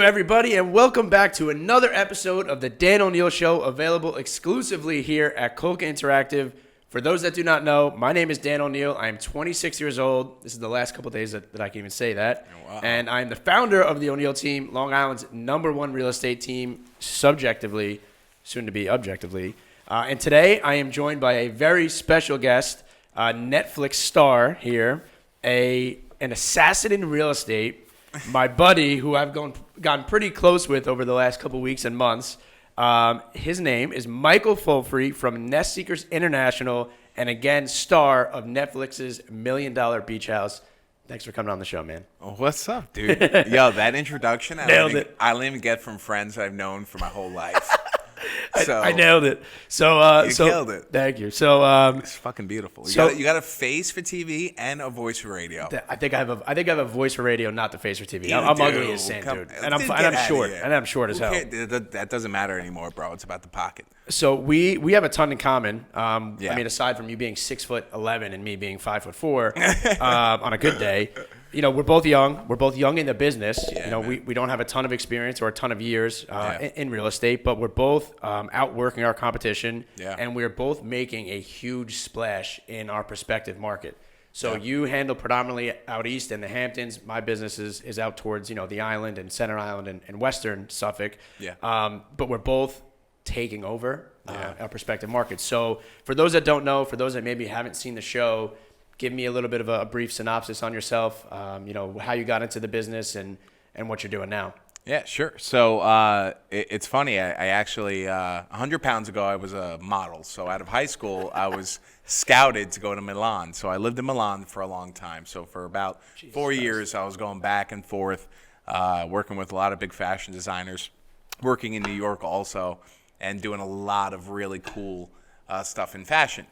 everybody, and welcome back to another episode of the Dan O'Neill Show, available exclusively here at Coca Interactive. For those that do not know, my name is Dan O'Neill. I am 26 years old. This is the last couple of days that I can even say that. Wow. And I'm the founder of the O'Neill team, Long Island's #1 real estate team, subjectively, soon to be objectively. And today I am joined by a very special guest, a Netflix star here, an assassin in real estate, my buddy who I've gotten pretty close with over the last couple weeks and months. His name is Michael Fulfree from Nest Seekers International, and again, star of Netflix's $1 Million Beach House. Thanks for coming on the show, man. Oh, what's up, dude? Yo, that introduction, I don't even get from friends I've known for my whole life. So I nailed it. So killed it. Thank you. So it's fucking beautiful. You got a face for TV and a voice for radio. I think I have a voice for radio, not the face for TV. You I'm do. ugly as sin, dude, and I'm short, and I'm short as hell. That doesn't matter anymore, bro. It's about the pocket. So we have a ton in common. Yeah. I mean, aside from you being 6'11" and me being 5'4", on a good day, you know, we're both young. We're both young in the business. Yeah, you know, we don't have a ton of experience or a ton of years in real estate, but we're both outworking our competition, and we're both making a huge splash in our prospective market. So you handle predominantly out east in the Hamptons. My business is out towards, you know, the island and Center Island and Western Suffolk. Yeah. But we're both taking over our prospective markets. So for those that don't know, for those that maybe haven't seen the show, give me a little bit of a brief synopsis on yourself, you know, how you got into the business and what you're doing now. Yeah, sure. So it's funny. I actually, 100 pounds ago, I was a model. So out of high school, I was scouted to go to Milan. So I lived in Milan for a long time. So for about 4 years, I was going back and forth, working with a lot of big fashion designers, working in New York also, and doing a lot of really cool stuff in fashion.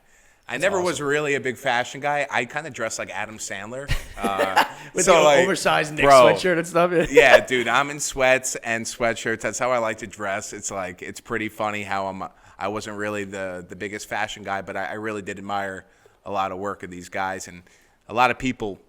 I never was really a big fashion guy. I kind of dressed like Adam Sandler. With the oversized Nick sweatshirt and stuff. Yeah, dude, I'm in sweats and sweatshirts. That's how I like to dress. It's pretty funny how I wasn't really the biggest fashion guy, but I really did admire a lot of work of these guys. And a lot of people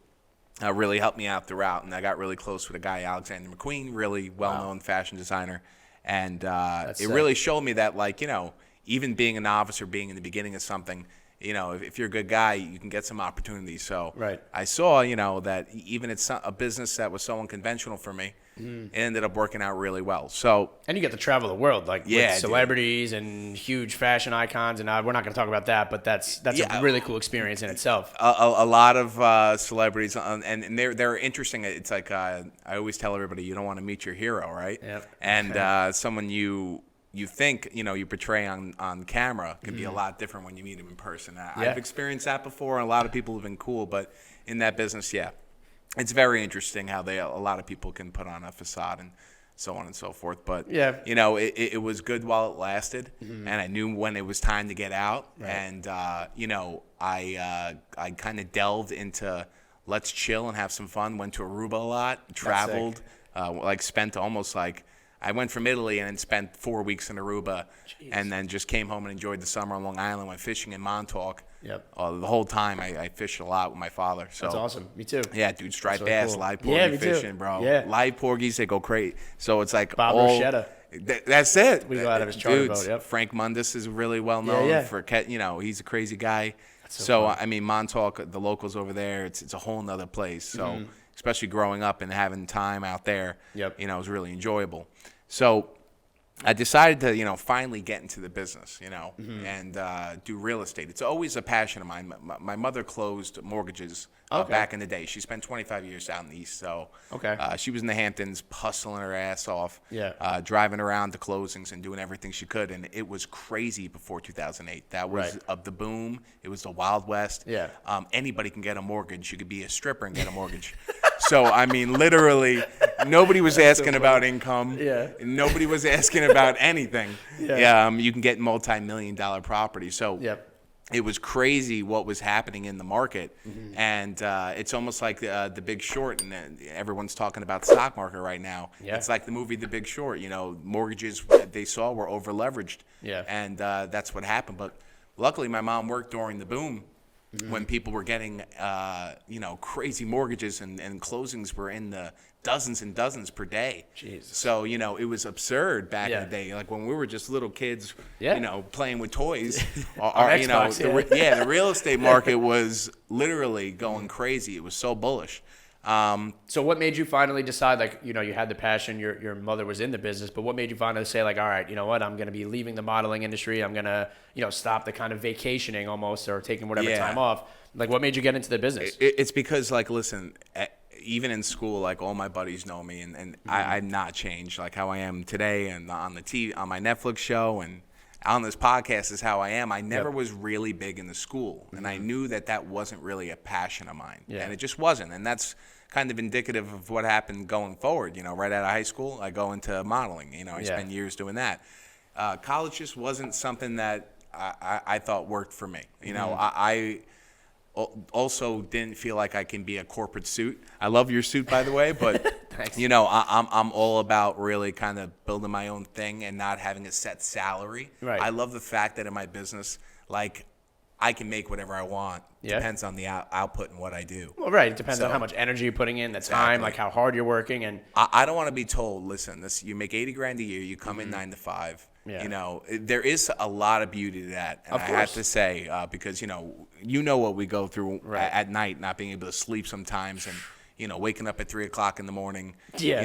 really helped me out throughout. And I got really close with a guy, Alexander McQueen, really well-known fashion designer. And it really showed me that, like, you know, even being a novice or being in the beginning of something, you know, if you're a good guy, you can get some opportunities. So I saw, you know, that even it's a business that was so unconventional for me, it ended up working out really well. So and you get to travel the world, like with celebrities and huge fashion icons, and we're not going to talk about that, but that's a really cool experience in itself. A lot of celebrities, and they're interesting. It's like I always tell everybody, you don't want to meet your hero, right? Yep. And someone you think, you know, you portray on camera can be a lot different when you meet them in person. I've experienced that before, and a lot of people have been cool, but in that business, it's very interesting how a lot of people can put on a facade and so on and so forth. But, you know, it was good while it lasted, and I knew when it was time to get out. Right. And, you know, I kind of delved into let's chill and have some fun, went to Aruba a lot, traveled, spent almost like, I went from Italy and then spent 4 weeks in Aruba. Jeez. And then just came home and enjoyed the summer on Long Island, went fishing in Montauk. Yep. The whole time I fished a lot with my father. So that's awesome. Me too. Yeah, dude, striped really bass, cool. live porgy fishing, bro. Yeah. Live porgies, they go crazy. So it's like Bob Rochetta. That's it. We go out of his charter boat, yep. Frank Mundus is really well known for, you know, he's a crazy guy. So I mean, Montauk, the locals over there, it's a whole nother place. So especially growing up and having time out there, you know, it was really enjoyable. So I decided to, you know, finally get into the business, you know, and do real estate. It's always a passion of mine. My mother closed mortgages back in the day. She spent 25 years out in the East. So she was in the Hamptons, hustling her ass off, driving around to closings and doing everything she could. And it was crazy before 2008. That was of the boom. It was the Wild West. Yeah. Anybody can get a mortgage. You could be a stripper and get a mortgage. So, I mean, literally, nobody was asking about income. Yeah. Nobody was asking about anything. You can get multi-million-dollar properties. So it was crazy what was happening in the market. And it's almost like The Big Short, and everyone's talking about the stock market right now. It's like the movie The Big Short. You know, mortgages they saw were over-leveraged. And that's what happened. But luckily, my mom worked during the boom. when people were getting, crazy mortgages and closings were in the dozens and dozens per day. Jesus. So, it was absurd back in the day. Like when we were just little kids, playing with toys. Xbox, the real estate market was literally going crazy. It was so bullish. So what made you finally decide, like, you had the passion, your mother was in the business, but what made you finally say, like, all right, you know what, I'm going to be leaving the modeling industry. I'm going to, stop the kind of vacationing almost or taking whatever time off. Like, what made you get into the business? It's because, like, listen, even in school, like, all my buddies know me, and I'm not changed. Like, how I am today and on the TV, on my Netflix show and on this podcast is how I am. I never was really big into school, and I knew that wasn't really a passion of mine, and it just wasn't. And that's kind of indicative of what happened going forward. Right out of high school, I go into modeling. I spent years doing that. College just wasn't something that I thought worked for me. I also didn't feel like I can be a corporate suit. I love your suit, by the way, but I'm all about really kind of building my own thing and not having a set salary. Right. I love the fact that in my business, like, I can make whatever I want. Depends on the output and what I do. Well, right. It depends on how much energy you're putting in, the time, like how hard you're working. And I don't want to be told, listen, you make $80,000 a year, you come in 9 to 5. Yeah. There is a lot of beauty to that. And I have to say, because, what we go through at night, not being able to sleep sometimes and, waking up at 3 o'clock in the morning. Yeah.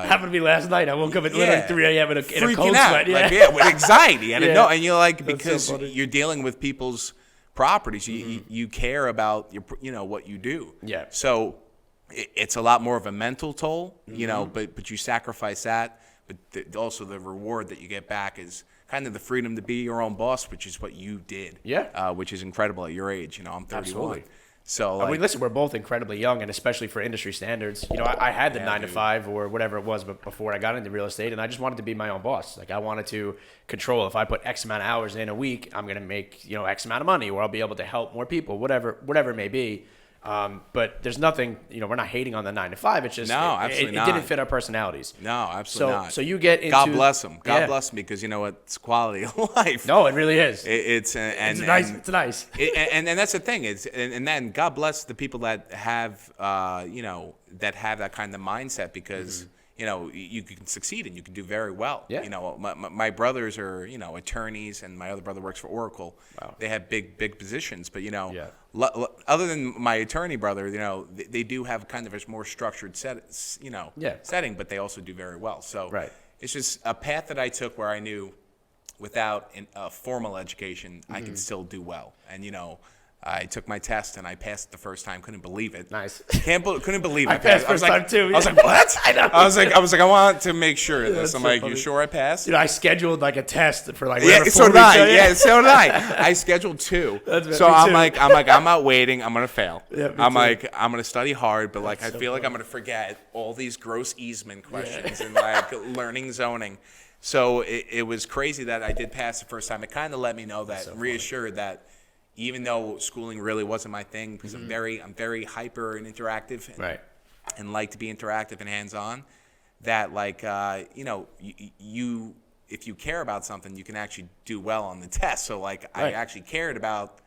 Happened to be last night. I woke up at literally 3 a.m. in a cold out. sweat. With anxiety. And and you're like, because you're dealing with people's properties, you care about what you do. Yeah. So it's a lot more of a mental toll, but you sacrifice that. But also the reward that you get back is kind of the freedom to be your own boss, which is what you did. Yeah. Which is incredible at your age. I'm 31. Absolutely. So, I mean, listen, we're both incredibly young, and especially for industry standards. I had the 9 to 5 or whatever it was before I got into real estate, and I just wanted to be my own boss. Like, I wanted to control. If I put X amount of hours in a week, I'm going to make, X amount of money, or I'll be able to help more people, whatever it may be. But there's nothing, we're not hating on the 9 to 5. It's just, it didn't fit our personalities. No, absolutely not. So you get into. God bless them. God bless them, because it's quality of life. No, it really is. It's nice. It's nice. And that's the thing. And then God bless the people that have, that have that kind of mindset, because, you can succeed and you can do very well. Yeah. My brothers are, attorneys, and my other brother works for Oracle. Wow. They have big positions, but, other than my attorney brother, they do have kind of a more structured setting, but they also do very well. So it's just a path that I took where I knew without a formal education, I could still do well. And, I took my test and I passed it the first time. Couldn't believe it. Nice. Couldn't believe it. I passed first time too. I was like, what? I know. I was like, I want to make sure of this. I'm like, you sure I passed? I scheduled like a test for like so did I. Yeah, so did I. I scheduled 2. So I'm like, I'm not waiting. I'm gonna fail. Yeah, I'm like, I'm gonna study hard, but like, I feel like I'm gonna forget all these gross easement questions and like learning zoning. So it was crazy that I did pass the first time. It kind of let me know that, reassured that, even though schooling really wasn't my thing, because I'm very hyper and interactive, and like to be interactive and hands-on, that like you if you care about something, you can actually do well on the test. So like I actually cared about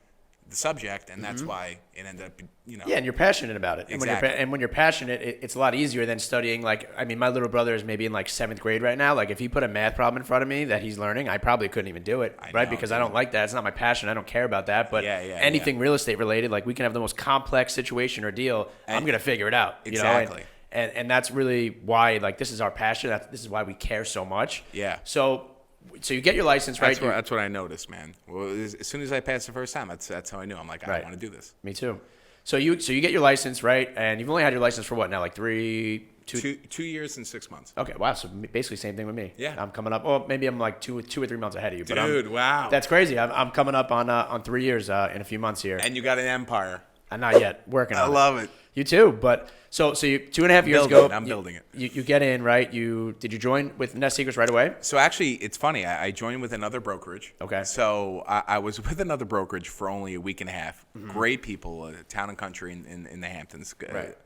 the subject, and that's why it ended up, Yeah, and you're passionate about it. Exactly. And when you're passionate, it's a lot easier than studying. Like, I mean, my little brother is maybe in like 7th grade right now. Like, if he put a math problem in front of me that he's learning, I probably couldn't even do it, because I don't like that. It's not my passion. I don't care about that. But anything real estate related, like, we can have the most complex situation or deal. I'm going to figure it out. Exactly. And that's really why, like, this is our passion. This is why we care so much. Yeah. So you get your license, right? That's what I noticed, man. Well, as soon as I passed the first time, that's how I knew. I'm like, I want to do this. Me too. So you get your license, right? And you've only had your license for what now? Like 2 years and 6 months. Okay, wow. So basically same thing with me. Yeah. I'm coming up. Well, maybe I'm like 2 or 3 months ahead of you. Dude, wow. That's crazy. I'm coming up on 3 years in a few months here. And you got an empire. Not yet. Working on it. I love it. You too. But so you 2.5 years ago. I'm building it. You get in, right? Did you join with Nest Secrets right away? So actually, it's funny. I joined with another brokerage. Okay. So I was with another brokerage for only a week and a half. Great people, Town and Country in the Hamptons. Right.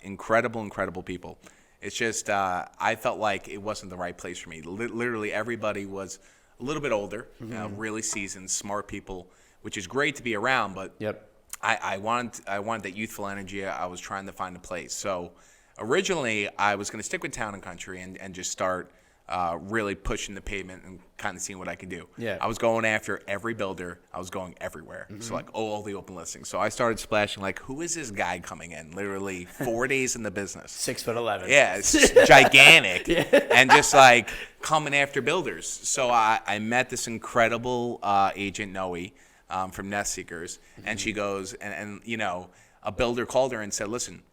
Incredible people. It's just I felt like it wasn't the right place for me. Literally, everybody was a little bit older, really seasoned, smart people. which is great to be around. But Yep. I want that youthful energy. I was trying to find a place. So originally, I was going to stick with Town and Country and just start really pushing the pavement and kind of seeing what I could do. Yeah. I was going after every builder. I was going everywhere. So like all the open listings. So I started splashing like, who is this guy coming in? Literally 4 days in the business. 6'11". Yeah, it's gigantic. And just like coming after builders. So I met this incredible agent, Noe, from Nest Seekers. And she goes, and you know, a builder called her and said, listen,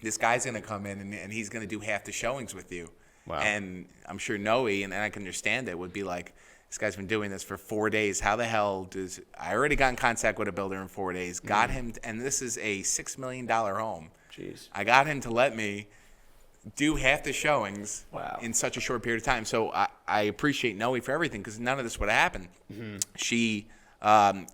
this guy's going to come in and he's going to do half the showings with you. Wow. And I'm sure Noe, and I can understand it, would be like, this guy's been doing this for 4 days. How the hell does I already got in contact with a builder in 4 days, got him, and this is a $6 million home. Jeez. I got him to let me do half the showings Wow. in such a short period of time. So I appreciate Noe for everything because none of this would have happened. She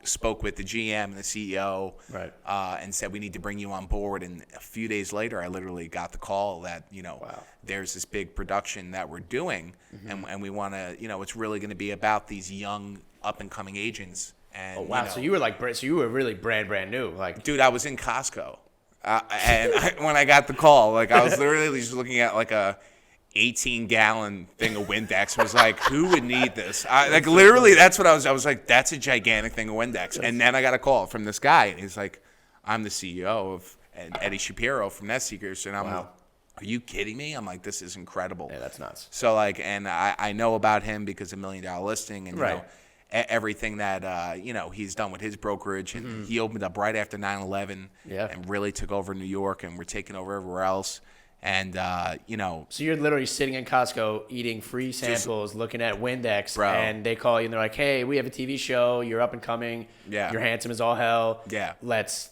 spoke with the GM and the CEO Right. and said, we need to bring you on board. And a few days later, I literally got the call that, you know, Wow. there's this big production that we're doing. And we want to, you know, it's really going to be about these young up-and-coming agents. And, Oh, wow. you know, So you were like, so you were really brand new. Like, dude, I was in Costco. When I got the call, like I was literally just looking at like a 18-gallon thing of Windex. I was like, who would need this? Like literally, that's what I was like, that's a gigantic thing of Windex. And then I got a call from this guy, and he's like, I'm the CEO of Eddie Shapiro from Nest Seekers, and I'm like, are you kidding me? I'm like, this is incredible. yeah, that's nuts. So like, and I know about him because of $1 Million Listing, and you Right. know, everything that you know he's done with his brokerage, and he opened up right after 9/11, Yeah. and really took over New York, and we're taking over everywhere else. And you know, So you're literally sitting in Costco eating free samples, looking at Windex, Bro. and they call you and they're like, "Hey, we have a TV show. You're up and coming. Yeah. You're handsome as all hell. Yeah. Let's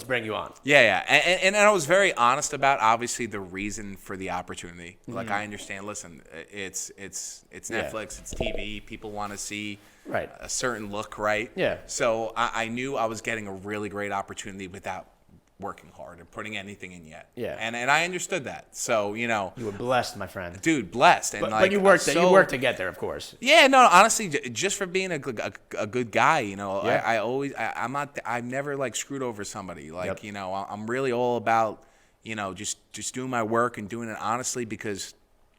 bring you on." yeah, and I was very honest about obviously the reason for the opportunity. Like I understand. Listen, it's Netflix, it's TV. People want to see Right. a certain look, right? Yeah. So I knew I was getting a really great opportunity without working hard or putting anything in yet. Yeah. And I understood that. So, you know, You were blessed, my friend. dude, blessed. And But, like, but you worked. so, You worked to get there, of course. Yeah, no, honestly, just for being a good guy, you know, Yeah. I've never like screwed over somebody. Like, Yep. you know, I'm really all about, you know, just doing my work and doing it honestly because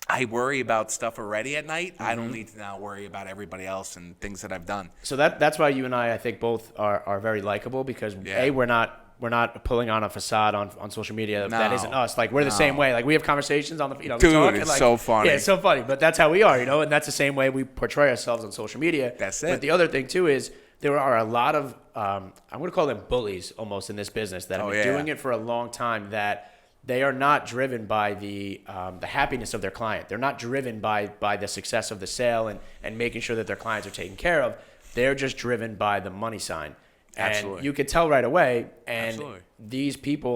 I worry about stuff already at night. I don't need to now worry about everybody else and things that I've done. So that's why you and I think both are very likable because Yeah. we're not pulling on a facade on social media that No. isn't us. Like we're the same way. Like we have conversations on the we Dude, talk and, it's like, so funny. Yeah, it's so funny. But that's how we are, and that's the same way we portray ourselves on social media. That's it. But the other thing too is there are a lot of I'm going to call them bullies almost in this business that have been doing it for a long time that. They are not driven by the happiness of their client. They're not driven by the success of the sale and making sure that their clients are taken care of. They're just driven by the money sign. And Absolutely. you could tell right away. And Absolutely. these people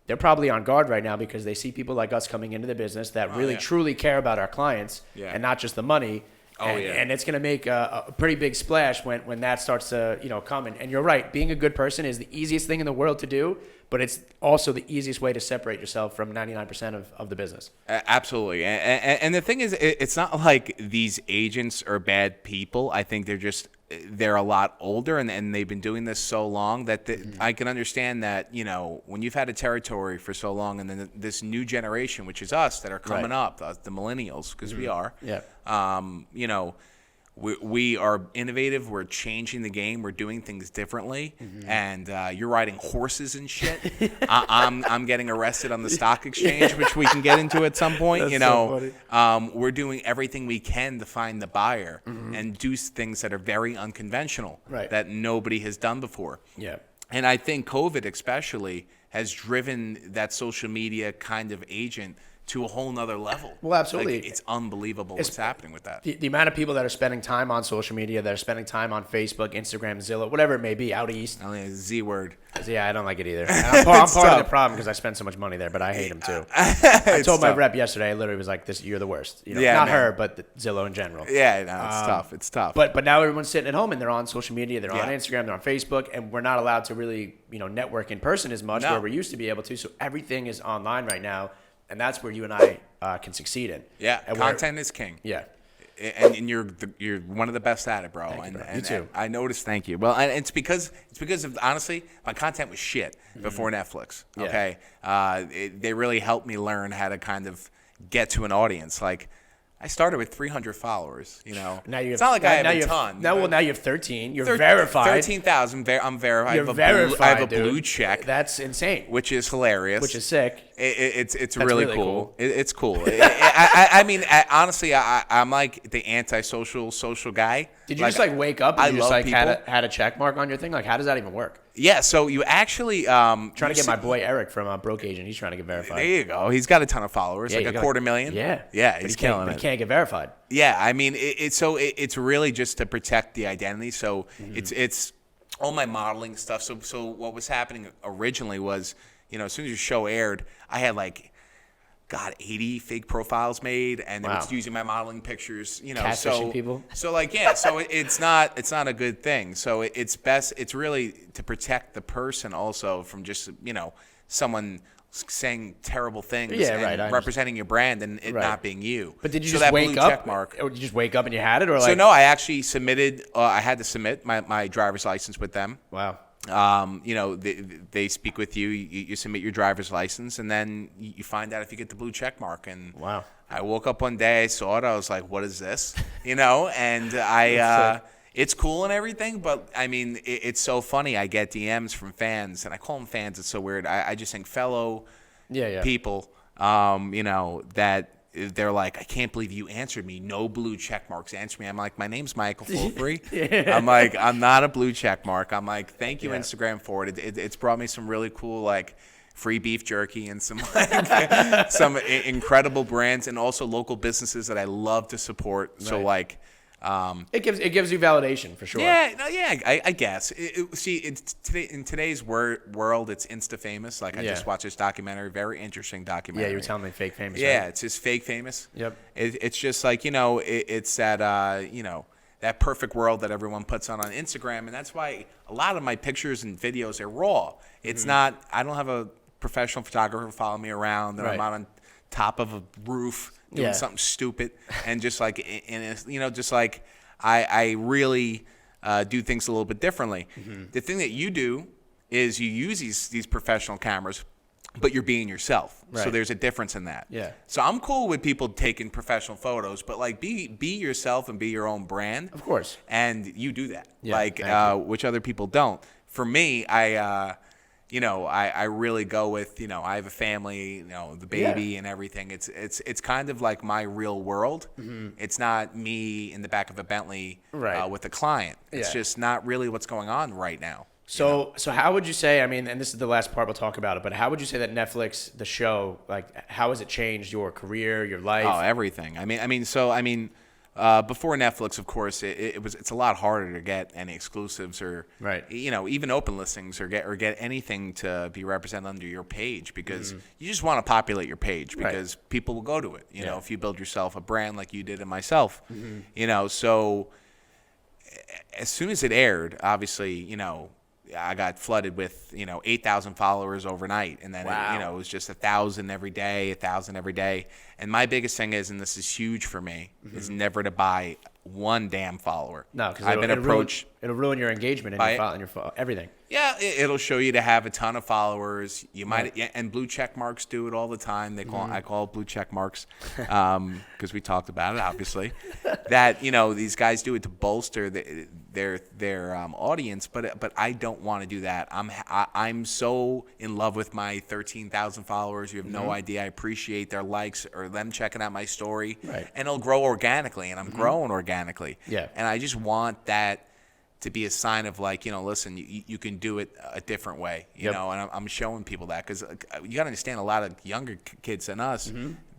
they're probably on guard right now because they see people like us coming into the business that really yeah. truly care about our clients and not just the money. And it's going to make a pretty big splash when that starts to come. And you're right. Being a good person is the easiest thing in the world to do, but it's also the easiest way to separate yourself from 99% of the business. Absolutely. And the thing is, it's not like these agents are bad people. I think they're a lot older and they've been doing this so long that I can understand that, you know, when you've had a territory for so long and then this new generation, which is us that are coming up, the millennials, because we are, you know, we are innovative. We're changing the game. We're doing things differently. And you're riding horses and shit. I'm getting arrested on the stock exchange, which we can get into at some point. That's you know, so we're doing everything we can to find the buyer and do things that are very unconventional that nobody has done before. Yeah. And I think COVID especially has driven that social media kind of agent to a whole nother level. Well, absolutely. Like, it's unbelievable what's happening with that. The amount of people that are spending time on social media, that are spending time on Facebook, Instagram, Zillow, whatever it may be, out east. I mean, Z word. Yeah, I don't like it either. And I'm part of the problem because I spend so much money there, but I hate them too. I told my rep yesterday, I literally was like, "This, you're the worst." You know, not her, but Zillow in general. Yeah, no, it's tough. It's tough. But now everyone's sitting at home and they're on social media, they're on Instagram, they're on Facebook, and we're not allowed to really, network in person as much where we used to be able to. So everything is online right now, and that's where you and I can succeed in. Yeah, and content is king. Yeah. and you're one of the best at it, bro. You too. And I noticed. Thank you. Well, and it's because of honestly, my content was shit before Netflix. Okay, they really helped me learn how to kind of get to an audience. Like, I started with 300 followers. Now you it's not like I have a ton. Now you have 13. You're verified. 13,000. I'm verified. You're verified. I have a blue check. That's insane. Which is hilarious. Which is sick. It's really cool. It's cool. I mean, honestly, I'm like the antisocial social guy. Did you just wake up and you just had a check mark on your thing? Like, how does that even work? Yeah, so you actually trying to get my boy Eric from Broke Agent. He's trying to get verified. There you go. He's got a ton of followers, like a 250,000. Yeah, he's killing it. He can't get verified. Yeah, I mean, it's really just to protect the identity. So it's all my modeling stuff. So what was happening originally was, as soon as your show aired, I had 80 fake profiles made, and they were using my modeling pictures, Catfishing people. So so it's not a good thing. So it's really to protect the person also from just, someone saying terrible things and representing your brand and it not being you. But did you so just that wake blue up? Check mark, or did you just wake up and you had it? Or so no, I actually submitted. I had to submit my driver's license with them. Wow. They speak with you. You submit your driver's license, and then you find out if you get the blue check mark. And wow. I woke up one day, I saw it, I was like, "What is this?" And it's cool and everything, but I mean, it's so funny. I get DMs from fans, and I call them fans. It's so weird. I just think fellow people, that. They're like, I can't believe you answered me. No blue check marks. Answer me. I'm like, my name's Michael Fulfree. I'm like, I'm not a blue check mark. I'm like, thank you, Instagram, for it. It's brought me some really cool, free beef jerky and some some incredible brands and also local businesses that I love to support. Right. So it gives you validation for sure. I guess. In today's world, it's insta famous. I just watched this documentary, very interesting documentary. Yeah, you were telling me fake famous. Yeah, right? It's just fake famous. Yep. It's just it's that that perfect world that everyone puts on Instagram, and that's why a lot of my pictures and videos are raw. It's not. I don't have a professional photographer follow me around, and I'm not on top of a roof doing something stupid, and just I really do things a little bit differently. The thing that you do is you use these professional cameras, but you're being yourself. Right. So there's a difference in that. Yeah. So I'm cool with people taking professional photos, but be yourself and be your own brand. Of course. And you do that. Yeah, which other people don't. For me, I really go with, I have a family, the baby and everything. It's kind of like my real world. It's not me in the back of a Bentley with a client. It's just not really what's going on right now. So how would you say, and this is the last part we'll talk about it, but how would you say that Netflix, the show, how has it changed your career, your life? Oh, everything. Before Netflix, of course, it's a lot harder to get any exclusives or even open listings or get anything to be represented under your page because you just want to populate your page because people will go to it. You know, if you build yourself a brand like you did and myself, so as soon as it aired, obviously, I got flooded with 8,000 followers overnight, and then it was just 1,000 every day, 1,000 every day. And my biggest thing is, and this is huge for me, is never to buy one damn follower. No, because I've been approached. It'll ruin your engagement and your everything. Yeah, it'll show you to have a ton of followers. You might, and blue check marks do it all the time. I call it blue check marks, because we talked about it, obviously. That these guys do it to bolster their audience, but I don't want to do that. I'm so in love with my 13,000 followers. You have no idea. I appreciate their likes or them checking out my story, and it'll grow organically, and I'm growing organically. Yeah, and I just want that to be a sign of listen, you can do it a different way, you know, and I'm showing people that because you got to understand a lot of younger kids than us,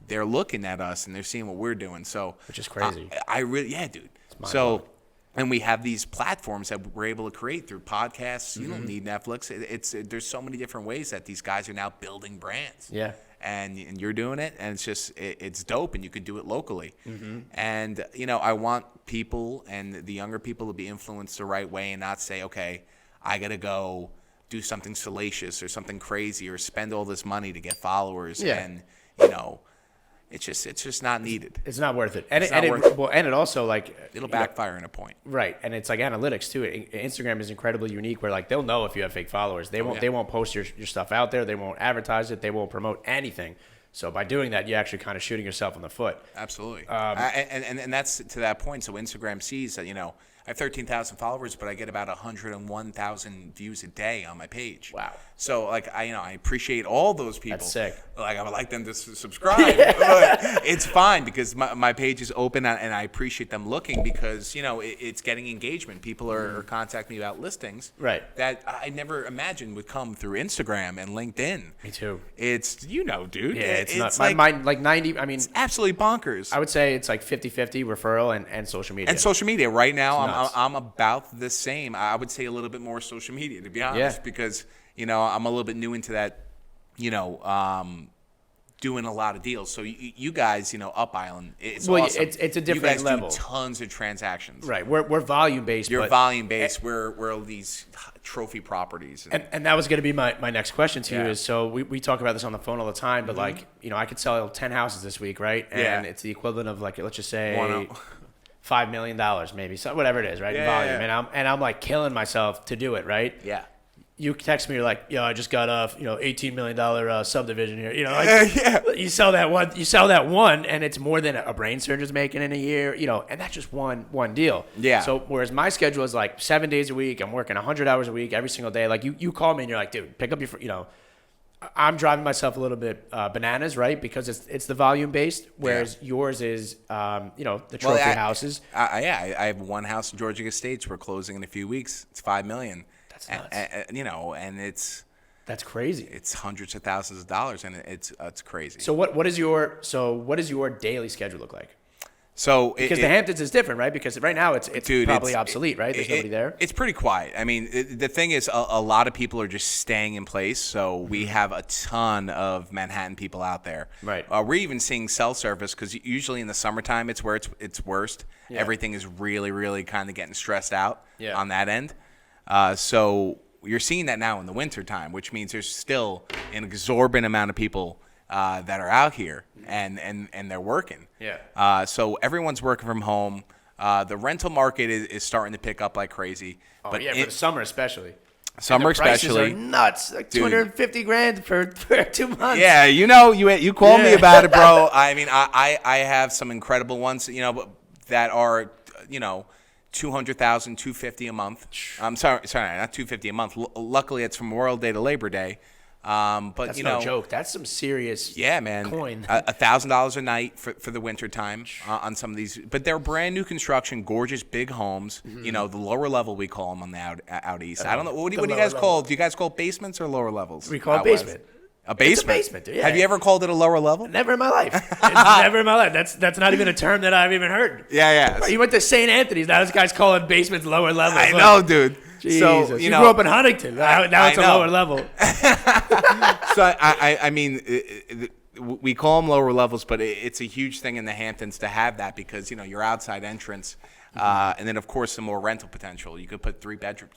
they're looking at us and they're seeing what we're doing. So which is crazy. I really, dude. So, and we have these platforms that we're able to create through podcasts. You don't need Netflix. There's so many different ways that these guys are now building brands. Yeah. And you're doing it, and it's just it's dope, and you can do it locally. And I want people and the younger people to be influenced the right way, and not say, okay, I gotta go do something salacious or something crazy or spend all this money to get followers. And it's just not needed. It's not worth it. And It's it, not and worth it, it. well, and it also like It'll backfire in a point. right. And it's like analytics too. Instagram is incredibly unique where like they'll know if you have fake followers. They won't post your stuff out there. They won't advertise it. They won't promote anything. So by doing that, you're actually kind of shooting yourself in the foot. Absolutely. And that's to that point. So Instagram sees that, I have 13,000 followers, but I get about 101,000 views a day on my page. Wow. So like I appreciate all those people. That's sick. Like I would like them to subscribe. But it's fine because my page is open and I appreciate them looking because it's getting engagement. People are contacting me about listings. Right. That I never imagined would come through Instagram and LinkedIn. Me too. It's dude. Yeah, it's not like 90. I mean, it's absolutely bonkers. I would say it's like 50-50 referral and social media. And social media right now, nuts. I'm about the same. I would say a little bit more social media, to be honest, because I'm a little bit new into that. Doing a lot of deals. So you guys, Up Island, it's awesome. it's a different you guys level. Do tons of transactions. Right. We're volume based. You're volume based. We're these trophy properties. And that was going to be my next question to you Yeah. is, so we talk about this on the phone all the time, but like, I could sell 10 houses this week, right? And it's the equivalent of like, let's just say $5 million maybe, so whatever it is, right? In volume. Yeah. And I'm like killing myself to do it, right? Yeah. You text me, you're like, I just got a $18 million subdivision here. You sell that one, and it's more than a brain surgeon's making in a year. And that's just one deal. Yeah. So whereas my schedule is like 7 days a week, I'm working 100 hours a week every single day. Like you call me and you're like, dude, pick up your, I'm driving myself a little bit bananas, right? Because it's the volume based, whereas yours is, the trophy houses. I have one house in Georgia Estates. We're closing in a few weeks. It's $5 million. That's nuts. And that's crazy. It's hundreds of thousands of dollars, and it's crazy. So what does your daily schedule look like? So because the Hamptons is different, right? Because right now it's probably obsolete, right? There's nobody there. It's pretty quiet. I mean, the thing is, a lot of people are just staying in place. So we have a ton of Manhattan people out there. Right. We're even seeing cell service because usually in the summertime it's where it's worst. Yeah. Everything is really, really kind of getting stressed out on that end. So you're seeing that now in the wintertime, which means there's still an exorbitant amount of people that are out here and they're working. Yeah. So everyone's working from home. The rental market is starting to pick up like crazy. Oh, but for the summer especially. Summer prices especially. Are nuts. Like $250,000 for 2 months. Yeah, you called me about it, bro. I mean, I have some incredible ones, that are, $200,000, $250,000 a month. I'm sorry, not $250,000 a month. Luckily, it's from Memorial Day to Labor Day. But that's no joke. That's some serious coin. $1,000 a night for the winter time on some of these. But they're brand new construction, gorgeous big homes. The lower level we call them on the out east. I don't know. What do you guys call? Do you guys call basements or lower levels? We call it basement. A basement. It's a basement, dude. Yeah. Have you ever called it a lower level? Never in my life. Never in my life. That's not even a term that I've even heard. Yeah. You went to St. Anthony's. Now this guy's calling basements lower level. I know, dude. Jesus. So you grew up in Huntington. Now it's a lower level. So I mean, we call them lower levels, but it's a huge thing in the Hamptons to have that because your outside entrance, and then of course some more rental potential. You could put 3 bedrooms.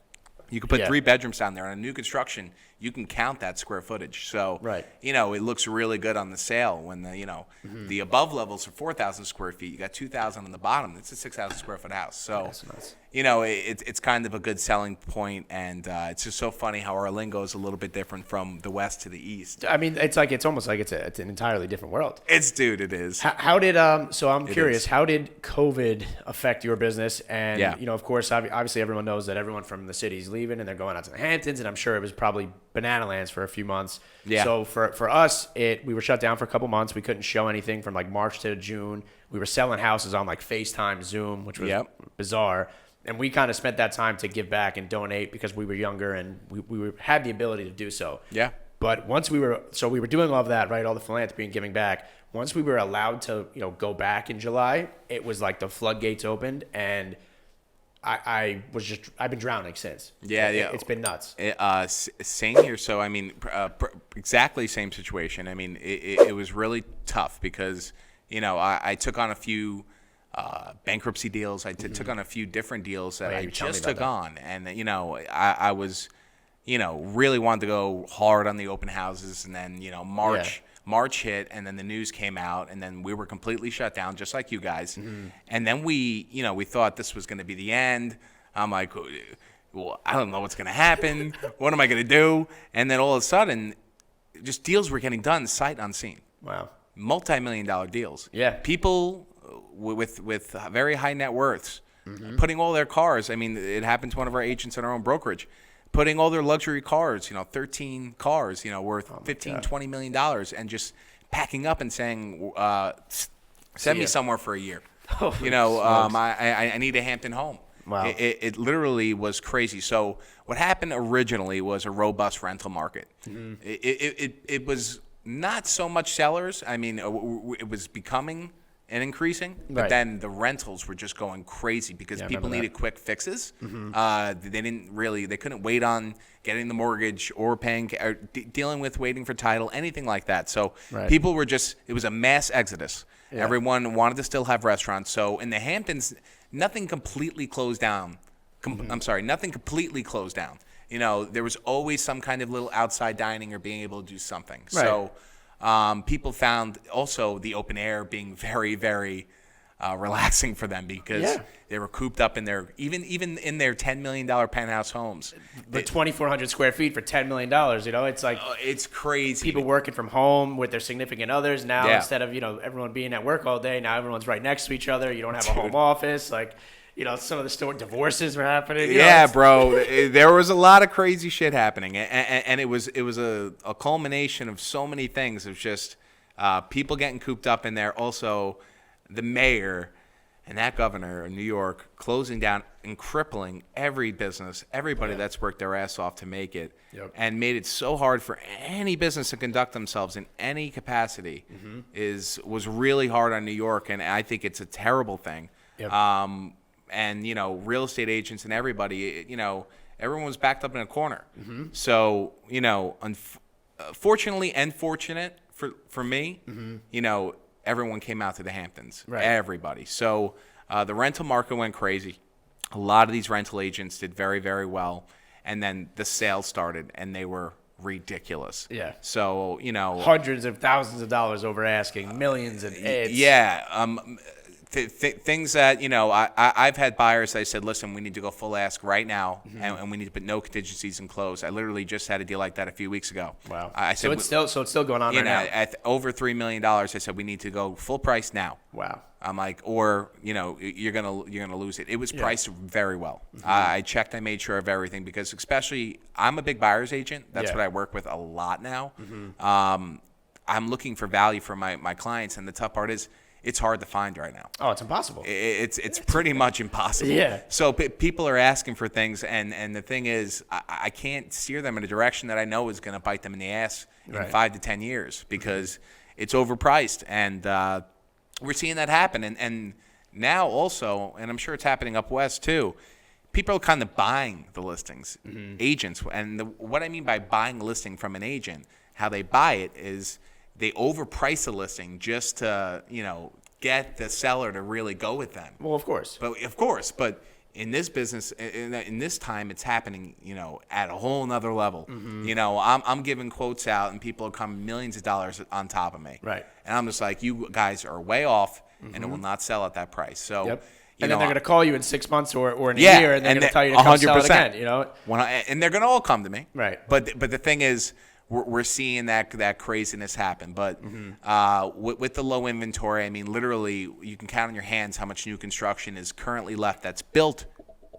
You could put 3 bedrooms down there. On a new construction, you can count that square footage. So, it looks really good on the sale when the above levels are 4,000 square feet. You got 2,000 on the bottom. It's a 6,000 square foot house. So, that's nice. It's kind of a good selling point, and it's just so funny how our lingo is a little bit different from the west to the east. I mean, it's almost like it's an entirely different world. It is. How did so I'm curious, how did COVID affect your business? And of course, obviously everyone knows that everyone from the city's leaving and they're going out to the Hamptons, and I'm sure it was probably banana lands for a few months. Yeah. So for us, we were shut down for a couple months. We couldn't show anything from like March to June. We were selling houses on like FaceTime, Zoom, which was bizarre. And we kind of spent that time to give back and donate because we were younger and we had the ability to do so. Yeah. But once we were doing all of that, right, all the philanthropy and giving back. Once we were allowed to, go back in July, it was like the floodgates opened, and I've been drowning since. Yeah. It's been nuts. Same here. So I mean, exactly same situation. I mean, it was really tough because I took on a few bankruptcy deals. I took on a few different deals that I just took on, and I was really wanted to go hard on the open houses, and then March March hit, and then the news came out, and then we were completely shut down, just like you guys. And then we thought this was going to be the end. I'm like, well, I don't know what's going to happen. What am I going to do? And then all of a sudden, just deals were getting done sight unseen. Wow. Multi-million-dollar deals. Yeah. People with very high net worths putting all their cars. I mean, it happened to one of our agents in our own brokerage. Putting all their luxury cars, 13 cars, worth $15-20 million, and just packing up and saying, send me somewhere for a year. I need a Hampton home. Wow. It literally was crazy. So what happened originally was a robust rental market. It was not so much sellers. I mean, it was becoming and increasing, but then the rentals were just going crazy because people needed quick fixes. They couldn't wait on getting the mortgage or paying, or dealing with waiting for title, anything like that. So people were it was a mass exodus. Yeah. Everyone wanted to still have restaurants. So in the Hamptons, nothing completely closed down. Nothing completely closed down. There was always some kind of little outside dining or being able to do something. Right. So people found also the open air being very, very relaxing for them because they were cooped up in their even in their $10 million penthouse homes. The 2,400 square feet for $10 million. It's like it's crazy. People working from home with their significant others now instead of everyone being at work all day. Now everyone's right next to each other. You don't have a home office. Like some of the divorces were happening. Bro, there was a lot of crazy shit happening, and it was a culmination of so many things. It was just people getting cooped up in there. Also, the mayor and that governor of New York closing down and crippling every business, everybody that's worked their ass off to make it, and made it so hard for any business to conduct themselves in any capacity. Was really hard on New York, and I think it's a terrible thing. And real estate agents and everybody, everyone was backed up in a corner. So fortunately and fortunate for me, everyone came out to the Hamptons. Right. Everybody. So the rental market went crazy. A lot of these rental agents did very, very well, and then the sales started, and they were ridiculous. Yeah. So hundreds of thousands of dollars over asking, millions of ads. Things that I've had buyers. I said, listen, we need to go full ask right now, and we need to put no contingencies and close. I literally just had a deal like that a few weeks ago. Wow. I said, so it's still going on right now. At over $3 million, I said we need to go full price now. Wow. I'm like, or you're gonna lose it. It was priced very well. I checked. I made sure of everything because especially I'm a big buyer's agent. That's what I work with a lot now. I'm looking for value for my clients, and the tough part is, it's hard to find right now. Oh, it's impossible. It's pretty much impossible. Yeah. So people are asking for things, and the thing is, I can't steer them in a direction that I know is going to bite them in the ass in 5 to 10 years because it's overpriced, and we're seeing that happen. And now also, and I'm sure it's happening up west too, people are kind of buying the listings, agents. And what I mean by buying a listing from an agent, how they buy it is, they overprice a listing just to, get the seller to really go with them. Well, of course. But in this business, in this time, it's happening, at a whole nother level. I'm giving quotes out, and people are coming millions of dollars on top of me. Right. And I'm just like, you guys are way off, and it will not sell at that price. So. Yep. And then they're going to call you in 6 months or in a year, and they're going to tell you to come sell it again. And they're going to all come to me. Right. But the thing is, we're seeing that craziness happen. But with the low inventory, I mean, literally, you can count on your hands how much new construction is currently left that's built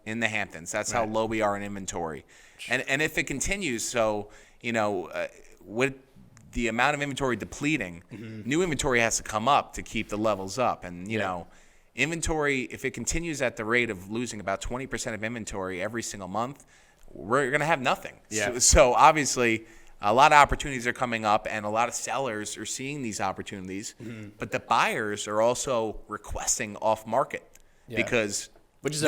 in the Hamptons. That's how low we are in inventory. And if it continues, so, with the amount of inventory depleting, new inventory has to come up to keep the levels up. And, inventory, if it continues at the rate of losing about 20% of inventory every single month, we're going to have nothing. Yeah. So obviously, a lot of opportunities are coming up, and a lot of sellers are seeing these opportunities. But the buyers are also requesting off market because which is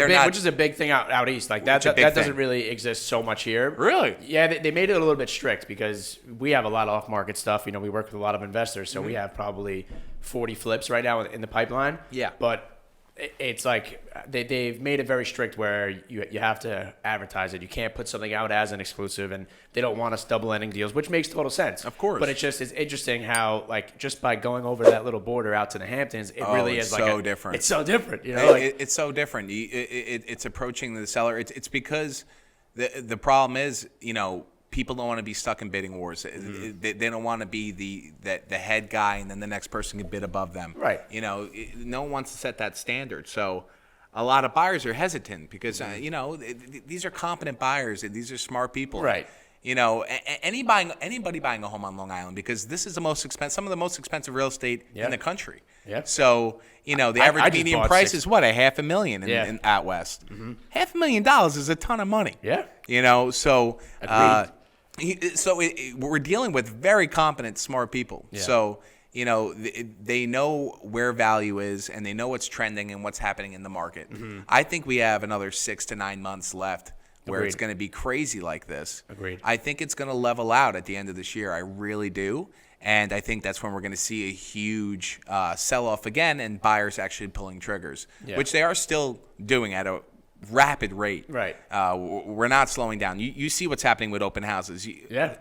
a big thing out east. Like that doesn't really exist so much here. Really? Yeah, they made it a little bit strict because we have a lot of off market stuff. We work with a lot of investors, so we have probably 40 flips right now in the pipeline. Yeah. But it's like they've made it very strict where you have to advertise it. You can't put something out as an exclusive, and they don't want us double ending deals, which makes total sense. Of course. But it's interesting how, like, just by going over that little border out to the Hamptons, it really is like different. It's so different. You know, it's so different. It's approaching the seller. It's because the problem is, people don't want to be stuck in bidding wars. They don't want to be the head guy and then the next person can bid above them. Right. No one wants to set that standard. So a lot of buyers are hesitant because, these are competent buyers. These are smart people. Right. Anybody buying a home on Long Island, because this is some of the most expensive real estate in the country. Yeah. So, the average median price is what, $500,000 in out west. $500,000 is a ton of money. Yeah. So we're dealing with very competent, smart people. Yeah. So, they know where value is and they know what's trending and what's happening in the market. I think we have another 6 to 9 months left where it's going to be crazy like this. Agreed. I think it's going to level out at the end of this year. I really do. And I think that's when we're going to see a huge sell-off again and buyers actually pulling triggers, which they are still doing at a rapid rate. Right. We're not slowing down. You see what's happening with open houses. The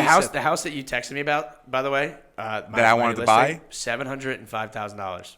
house that you texted me about, by the way, that I wanted to buy, $705,000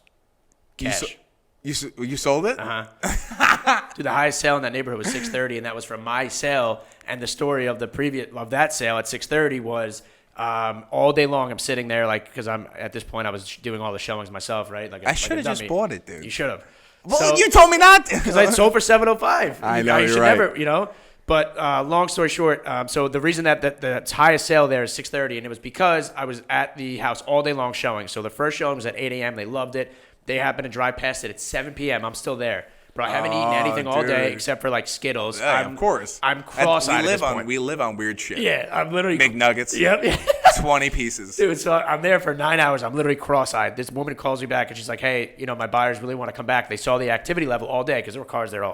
cash. You sold it? Dude, the highest sale in that neighborhood was $630, and that was from my sale. And the story of that sale at $630 was all day long I'm sitting there, like, because I'm at this point I was doing all the showings myself, right? I should have just bought it, dude. You should have. Well, you told me not to. Because I sold for $705. I know, you should right. Never, But long story short, so the reason that the highest sale there is $630, and it was because I was at the house all day long showing. So the first showing was at 8 a.m. They loved it. They happened to drive past it at 7 p.m. I'm still there. But I haven't eaten anything all day except for, like, Skittles. Yeah, of course. I'm cross-eyed at this point. We live on weird shit. Yeah, I'm literally... Big nuggets. Yep. 20 pieces. Dude, so I'm there for 9 hours. I'm literally cross-eyed. This woman calls me back, and she's like, hey, my buyers really want to come back. They saw the activity level all day because there were cars there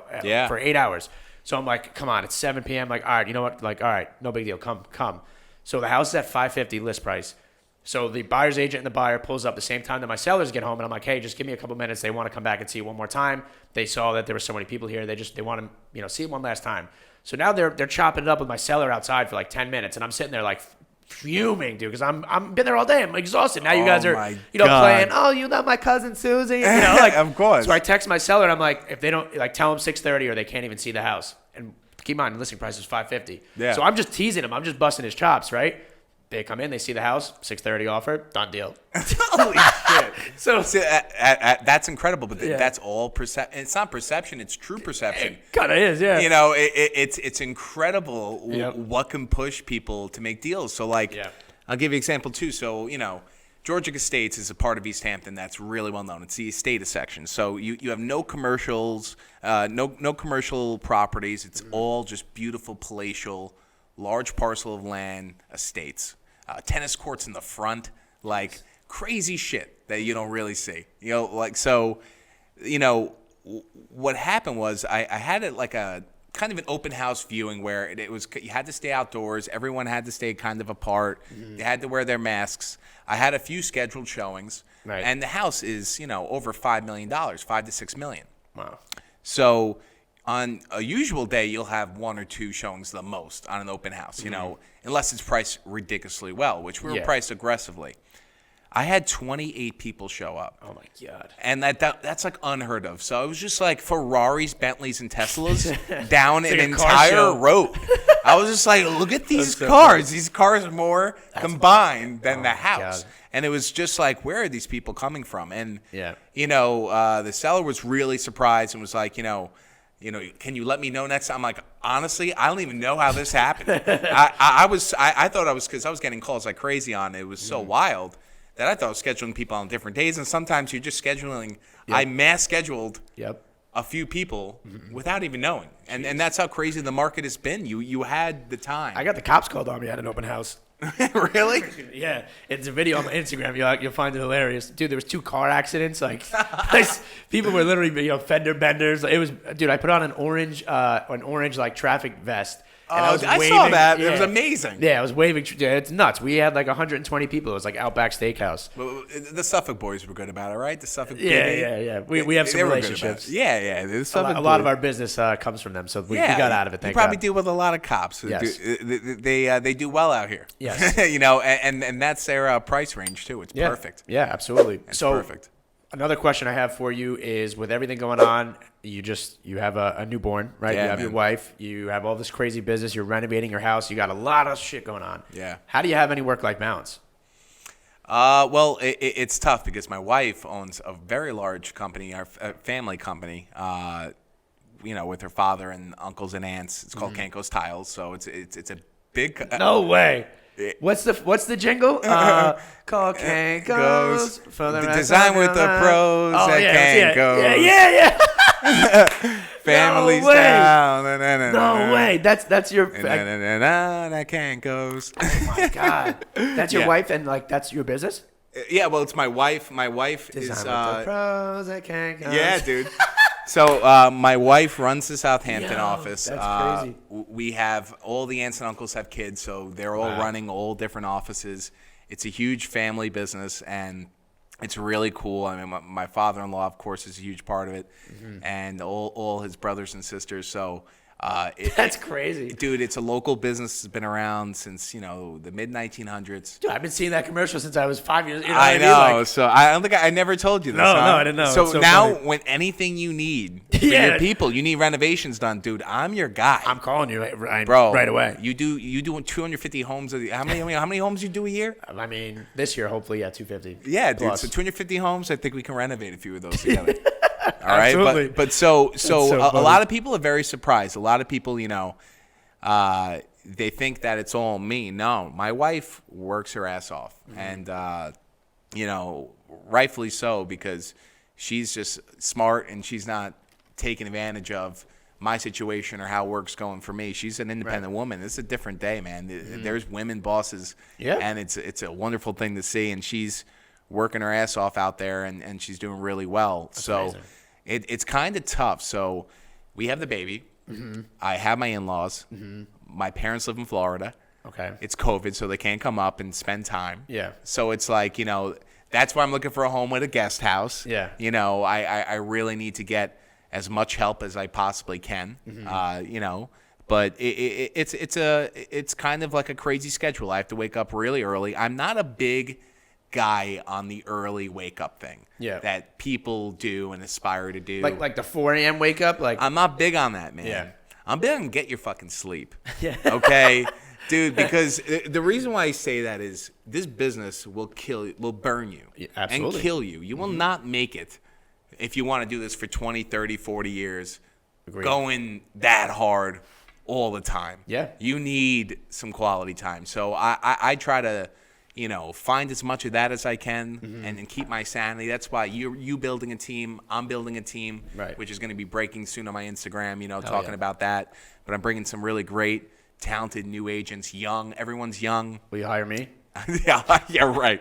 for 8 hours. So I'm like, come on, it's 7 p.m. Like, all right, you know what? Like, all right, no big deal. Come. So the house is at $550 list price. So the buyer's agent and the buyer pulls up the same time that my sellers get home, and I'm like, hey, just give me a couple minutes. They want to come back and see it one more time. They saw that there were so many people here. They want to, see it one last time. So now they're chopping it up with my seller outside for like 10 minutes, and I'm sitting there like fuming, dude, because I'm been there all day. I'm exhausted. Now you guys are, playing. Oh, you know my cousin Susie. Like, of course. So I text my seller, and I'm like, if they don't, like, tell them 6:30 or they can't even see the house. And keep in mind, the listing price is $550. Yeah. So I'm just teasing him. I'm just busting his chops, right? They come in, they see the house, 6:30 offer, done deal. Holy shit! So that's incredible, but that's all perception. It's not perception; it's true perception. It kind of is, yeah. It's incredible what can push people to make deals. So, like, I'll give you an example too. So, Georgia Estates is a part of East Hampton that's really well known. It's the estate section. So you have no commercials, no commercial properties. It's all just beautiful palatial, large parcel of land estates. Tennis courts in the front, like crazy shit that you don't really see. What happened was I had it like a kind of an open house viewing where it was, you had to stay outdoors. Everyone had to stay kind of apart. They had to wear their masks. I had a few scheduled showings, and the house is, over $5 million, $5 to $6 million. Wow. So on a usual day, you'll have 1 or 2 showings the most on an open house, unless it's priced ridiculously well, which we were priced aggressively. I had 28 people show up. Oh, my God. And that's like unheard of. So it was just like Ferraris, Bentleys, and Teslas down an entire road. I was just like, look at these cars. These cars are more combined than the house. God. And it was just like, where are these people coming from? And, the seller was really surprised and was like, can you let me know next time? I'm like, honestly, I don't even know how this happened. I thought I was, because I was getting calls like crazy on it. It was so wild that I thought I was scheduling people on different days. And sometimes you're just scheduling. I mass scheduled a few people without even knowing. And that's how crazy the market has been. You had the time. I got the cops called on me at an open house. Really? Yeah. It's a video on my Instagram. You'll find it hilarious. Dude, there was 2 car accidents. Like, people were literally, fender benders. It was, dude, I put on an orange like traffic vest. And I was I waving, saw that. yeah. It was amazing. Yeah, I was waving. Yeah, it's nuts. We had like 120 people. It was like Outback Steakhouse. Well, the Suffolk boys were good about it, right? The Suffolk Yeah. We have some they were good about relationships. it. Yeah. The A Suffolk lot of boys. our business comes from them, so we got out of it. You Thank probably God. deal with a lot of cops. Yes. They do well out here. Yes. And that's their price range too. It's perfect. Yeah, absolutely. It's so perfect. another question I have for you is, with everything going on, you have a newborn, right? Yeah, you have your man. wife. You have all this crazy business. You're renovating your house. You got a lot of shit going on. Yeah. How do you have any work-life balance? Well, it's tough because my wife owns a very large company, our family company. With her father and uncles and aunts. It's called Kanko's Tiles. So it's a big. No way. What's the jingle? Call Kanko's for the rest design of with your the life. pros Oh, at yeah, Kanko's. Yeah. Families No way. down. No way. That's your. That Kanko's. Oh my God. That's your Yeah. wife, and like that's your business. Yeah, well, it's my wife. My wife Design is. with the pros at Kanko's. Yeah, dude. So my wife runs the Southampton Yo, office. that's crazy. We have all the aunts and uncles have kids, so they're all running all different offices. It's a huge family business, and it's really cool. I mean, my father-in-law, of course, is a huge part of it, and all his brothers and sisters. So That's crazy. dude. It's a local business. It's been around since the mid 1900s. Dude, I've been seeing that commercial since I was 5 years. You know I what know. I mean? Like, So I don't think I never told you this. No, huh? no, I didn't know. So, It's so now, funny. when anything you need for Yeah. your people, you need renovations done, dude. I'm your guy, I'm calling you right, bro. right away. You doing 250 homes? How many homes you do a year? I mean, this year, hopefully, 250. Yeah, dude. Plus. So 250 homes. I think we can renovate a few of those together. All right, Absolutely. but so so a funny. lot of people are very surprised. A lot of people, they think that it's all me. No, my wife works her ass off, and rightfully so, because she's just smart and she's not taking advantage of my situation or how work's going for me. She's an independent woman. It's a different day, man. There's women bosses, and it's a wonderful thing to see. And she's working her ass off out there, and she's doing really well. amazing. It's kind of tough. So we have the baby. I have my in-laws. My parents live in Florida. Okay. It's COVID, so they can't come up and spend time. Yeah. So it's like, that's why I'm looking for a home with a guest house. Yeah. I really need to get as much help as I possibly can. But it's kind of like a crazy schedule. I have to wake up really early. I'm not a big guy on the early wake up thing. Yeah. That people do and aspire to do. Like the 4 a.m. wake up? Like, I'm not big on that, man. Yeah. I'm big on get your fucking sleep. Yeah. Okay, dude. Because the reason why I say that is this business will burn you, absolutely. and kill you. You will not make it if you want to do this for 20, 30, 40 years, Agreed. going that hard all the time. Yeah. You need some quality time. So I try to, find as much of that as I can and keep my sanity. That's why you building a team, I'm building a team, Right. which is going to be breaking soon on my Instagram, talking yeah. about that. But I'm bringing some really great, talented new agents, young. Everyone's young. will you hire me? yeah, right.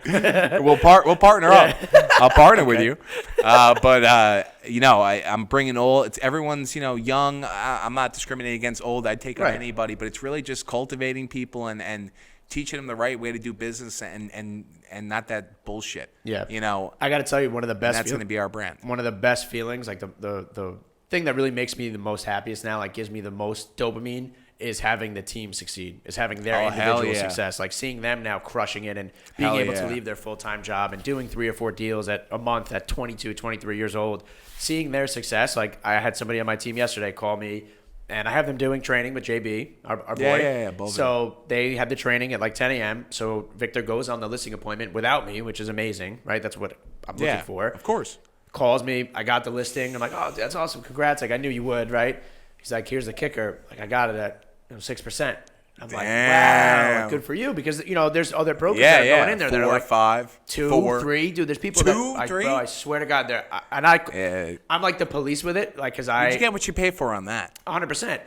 We'll partner up. I'll partner with you. I'm bringing everyone's young. I'm not discriminating against old. I'd take on Right. anybody, but it's really just cultivating people and teaching them the right way to do business and not that bullshit. Yeah. I I got to tell you, one of the best. that's going to be our brand. One of the best feelings, like the thing that really makes me the most happiest now, like gives me the most dopamine, is having the team succeed, is having their hell individual yeah. success, like seeing them now crushing it and being Hell able to yeah. leave their full-time job and doing 3 or 4 deals at a month at 22, 23 years old, seeing their success. Like I had somebody on my team yesterday call me, and I have them doing training with JB, our boy. Yeah, both of So they had the training at like 10 a.m. So Victor goes on the listing appointment without me, which is amazing, right? That's what I'm looking for. Of course. Calls me, I got the listing. I'm like, oh, that's awesome. Congrats. Like, I knew you would, right? He's like, here's the kicker. Like, I got it at 6%. I'm like, wow, Damn. good for you. Because, there's other brokers that are going in there. 4 They're or like 5, 2, 4. 3. Dude, there's people 2, that, 3? bro, I swear to God, I'm like the police with it. Like, because You get what you pay for on that. 100%.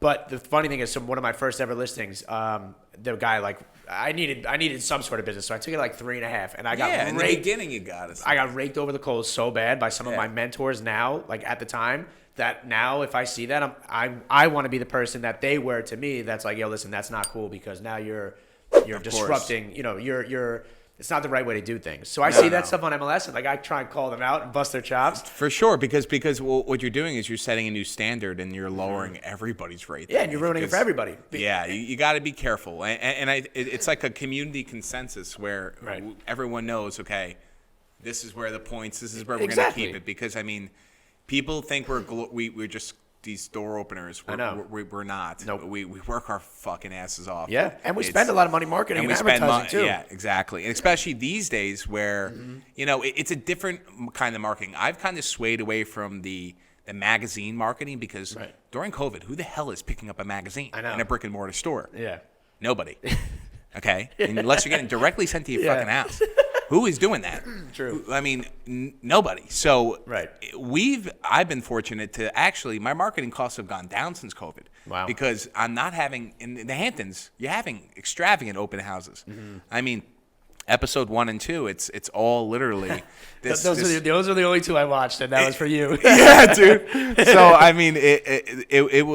But the funny thing is, one of my first ever listings, the guy, like, I needed some sort of business, so I took it like 3.5, and I got in the beginning you got it. I got raked over the coals so bad by some of my mentors now, like at the time, that now if I see that, I want to be the person that they were to me. That's like, yo, listen, that's not cool because now you're disrupting. You know, you're. It's not the right way to do things. So I see that stuff on MLS, and like I try and call them out and bust their chops. For sure, because what you're doing is you're setting a new standard and you're lowering everybody's rate. Yeah, and you're ruining it for everybody. Yeah, you got to be careful, and it's like a community consensus where everyone knows, okay, this is where the points, this is where we're going to keep it. Because I mean, people think we're just these door openers. We're not. Nope. We work our fucking asses off. Yeah, and we spend a lot of money marketing and advertising too. Yeah, exactly. And especially these days where, you know, it's a different kind of marketing. I've kind of swayed away from the magazine marketing because during COVID, who the hell is picking up a magazine in a brick and mortar store? Yeah. Nobody. Okay? Unless you're getting directly sent to your fucking house. Who is doing that? True. I mean, nobody. So Right. I've been fortunate to actually, my marketing costs have gone down since COVID. Wow. Because I'm not having, in the Hamptons, you're having extravagant open houses. I mean, episode 1 and 2, it's all literally this. Those are the only 2 I watched, and that was for you. Yeah, dude. So I mean, it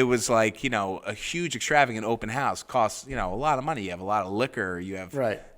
was like, you know, a huge extravagant open house costs, you know, a lot of money. You have a lot of liquor. You have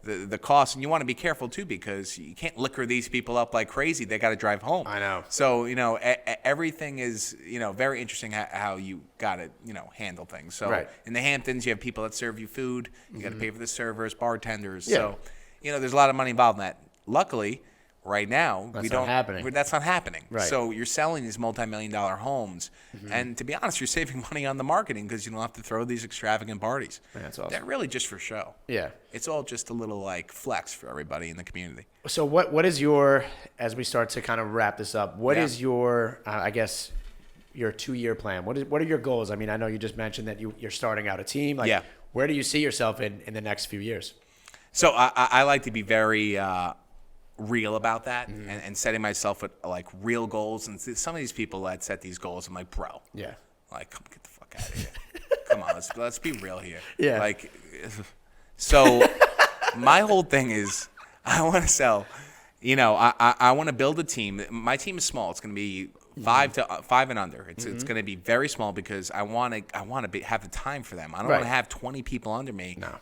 the cost, and you want to be careful too because you can't liquor these people up like crazy. They got to drive home. I know. So, you know, everything is, you know, very interesting how you got to, you know, handle things. So in the Hamptons, you have people that serve you food. You got to pay for the servers, bartenders. Yeah. So, you know, there's a lot of money involved in that. Luckily, right now, that's not happening. Right. So you're selling these multi-million-dollar homes, and to be honest, you're saving money on the marketing because you don't have to throw these extravagant parties. That's awesome. They're really just for show. Yeah. It's all just a little like flex for everybody in the community. So what is your, as we start to kind of wrap this up, what is your, I guess, your 2-year plan? What are your goals? I mean, I know you just mentioned that you're starting out a team. Like, where do you see yourself in the next few years? So I like to be very real about that and setting myself with like real goals. And some of these people that set these goals, I'm like, bro, like, come get the fuck out of here. Come on, let's be real here. Yeah. Like, so my whole thing is I want to sell, you know, I want to build a team. My team is small. It's going to be 5 and under. It's going to be very small because I want to have the time for them. I don't want to have 20 people under me. No.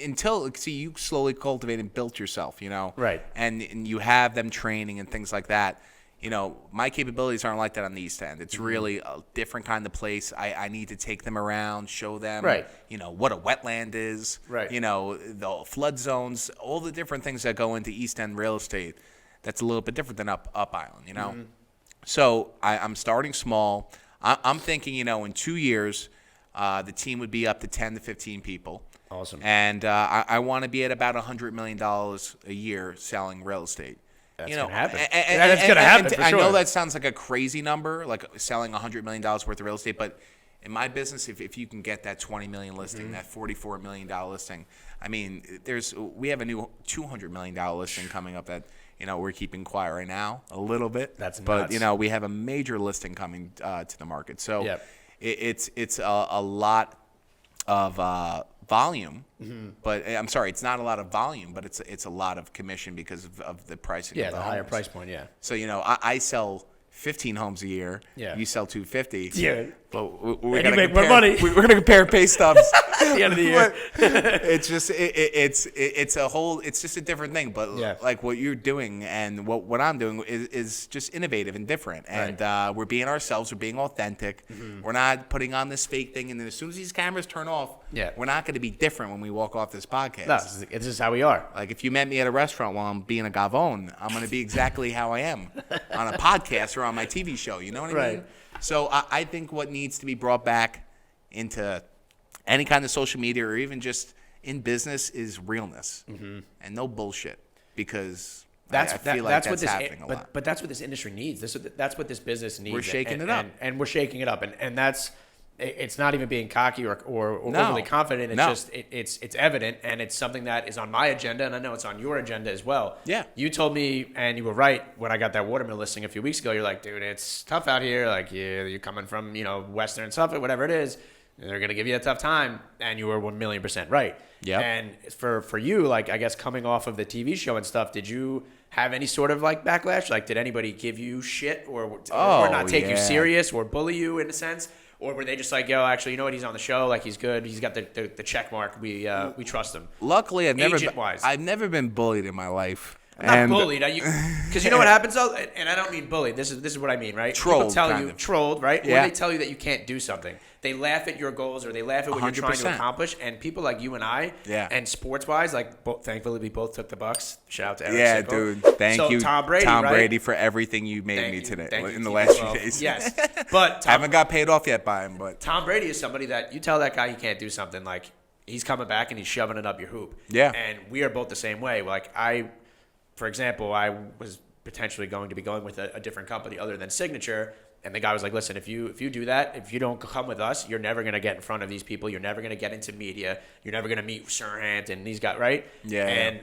Until you slowly cultivate and built yourself, you know. Right. And you have them training and things like that. You know, my capabilities aren't like that on the East End. It's really a different kind of place. I need to take them around, show them, you know, what a wetland is, you know, the flood zones, all the different things that go into East End real estate. That's a little bit different than Up Island, you know. So I'm starting small. I'm thinking, you know, in 2 years, the team would be up to 10 to 15 people. Awesome. And I want to be at about $100 million a year selling real estate. That's going to happen. That's going to happen, for sure. I know that sounds like a crazy number, like selling $100 million worth of real estate, but in my business, if you can get that $20 million listing, that $44 million listing, I mean, we have a new $200 million listing coming up that, you know, we're keeping quiet right now a little bit. That's nuts. But, you know, we have a major listing coming to the market. So it's a lot of volume, but I'm sorry, it's not a lot of volume, but it's a lot of commission because of the pricing. Yeah, of the higher price point. Yeah. So, you know, I sell 15 homes a year. Yeah. You sell 250. Yeah. But we're gonna make more money. We're gonna compare pay stubs at the end of the year. It's just it's just a different thing. But like what you're doing and what I'm doing is just innovative and different. And we're being ourselves. We're being authentic. We're not putting on this fake thing. And then as soon as these cameras turn off, we're not going to be different when we walk off this podcast. No, it's just how we are. Like if you met me at a restaurant while I'm being a gavone, I'm going to be exactly how I am on a podcast or on my TV show. You know what I mean? So I think what needs to be brought back into any kind of social media or even just in business is realness and no bullshit, because I feel like that's happening a lot. But that's what this industry needs. That's what this business needs. We're shaking it up. And we're shaking it up. And that's – it's not even being cocky or overly confident. It's just it's evident, and it's something that is on my agenda, and I know it's on your agenda as well. Yeah. You told me, and you were right, when I got that watermill listing a few weeks ago, you're like, dude, it's tough out here. Like, you're coming from, you know, Western Suffolk, whatever it is. they're going to give you a tough time, and you were 1,000,000% right. Yep. And for you, like, I guess coming off of the TV show and stuff, did you have any sort of like backlash? Like, did anybody give you shit or not take you serious or bully you in a sense? Or were they just like, yo, actually, you know what? He's on the show. Like, he's good. He's got the check mark. We trust him. Luckily, I've Agent-wise. never been bullied in my life. Not bullied, because you know what happens though, and I don't mean bullied. This is what I mean, right? Trolled, People tell you trolled, right? Yeah. Or they tell you that you can't do something. They laugh at your goals, or they laugh at what 100%. You're trying to accomplish. And people like you and I, and sports wise, like thankfully we both took the Bucks. Shout out to Eric. Yeah, Sicko. dude. Thank you, Tom Brady, for everything you made me today in the last few days. Yes, but I haven't got paid off yet by him. But Tom Brady is somebody that you tell that guy he can't do something, like he's coming back and he's shoving it up your hoop. Yeah, and we are both the same way. Like for example, I was potentially going to be going with a different company other than Signature, and the guy was like, listen, if you do that, if you don't come with us, you're never going to get in front of these people. You're never going to get into media. You're never going to meet Serhant and these guys, right? Yeah. And